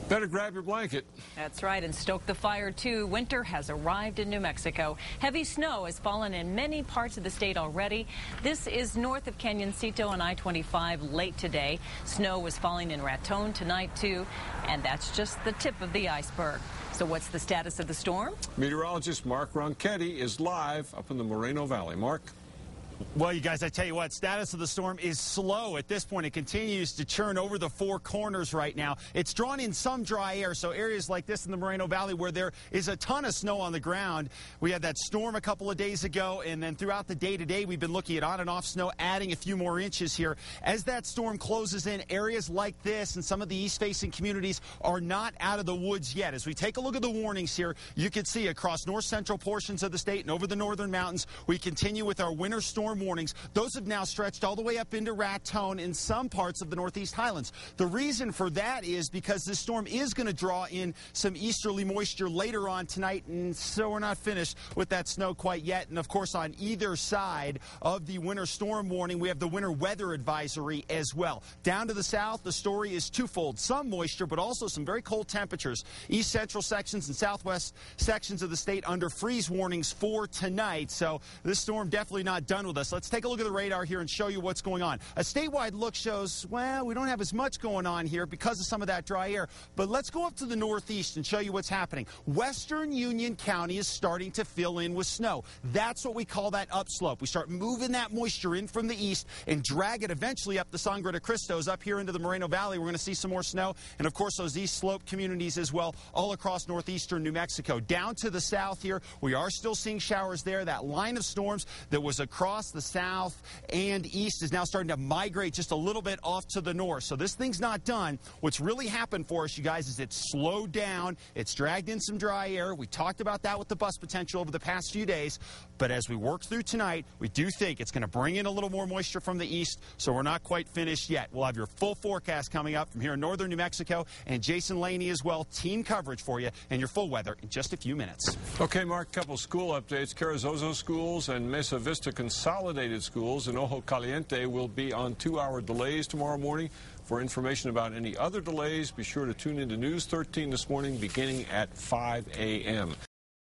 Better grab your blanket. That's right, and stoke the fire too. Winter has arrived in New Mexico. Heavy snow has fallen in many parts of the state already. This is north of Canyoncito on I-25 late today. Snow was falling in Raton tonight too, and that's just the tip of the iceberg. So what's the status of the storm? Meteorologist Mark Ronchetti is live up in the Moreno Valley. Mark? Well, you guys, I tell you what, status of the storm is slow at this point. It continues to churn over the four corners right now. It's drawn in some dry air, so areas like this in the Moreno Valley where there is a ton of snow on the ground. We had that storm a couple of days ago, and then throughout the day today, we've been looking at on and off snow, adding a few more inches here. As that storm closes in, areas like this and some of the east-facing communities are not out of the woods yet. As we take a look at the warnings here, you can see across north-central portions of the state and over the northern mountains, we continue with our winter storm warnings. Those have now stretched all the way up into Raton in some parts of the Northeast Highlands. The reason for that is because this storm is going to draw in some easterly moisture later on tonight, and so we're not finished with that snow quite yet. And of course, on either side of the winter storm warning, we have the winter weather advisory as well. Down to the south, the story is twofold. Some moisture, but also some very cold temperatures. East central sections and southwest sections of the state under freeze warnings for tonight. So this storm definitely not done with us. Let's take a look at the radar here and show you what's going on. A statewide look shows, well, we don't have as much going on here because of some of that dry air. But let's go up to the northeast and show you what's happening. Western Union County is starting to fill in with snow. That's what we call that upslope. We start moving that moisture in from the east and drag it eventually up the Sangre de Cristos up here into the Moreno Valley. We're going to see some more snow. And of course, those east slope communities as well, all across northeastern New Mexico. Down to the south here, we are still seeing showers there. That line of storms that was across the south and east is now starting to migrate just a little bit off to the north. So this thing's not done. What's really happened for us, you guys, is it's slowed down. It's dragged in some dry air. We talked about that with the bust potential over the past few days. But as we work through tonight, we do think it's going to bring in a little more moisture from the east, so we're not quite finished yet. We'll have your full forecast coming up from here in northern New Mexico, and Jason Laney as well, team coverage for you and your full weather in just a few minutes. Okay, Mark, couple school updates. Carrizozo schools and Mesa Vista Consolidated schools in Ojo Caliente will be on 2-hour delays tomorrow morning. For information about any other delays, be sure to tune into News 13 this morning beginning at 5 a.m.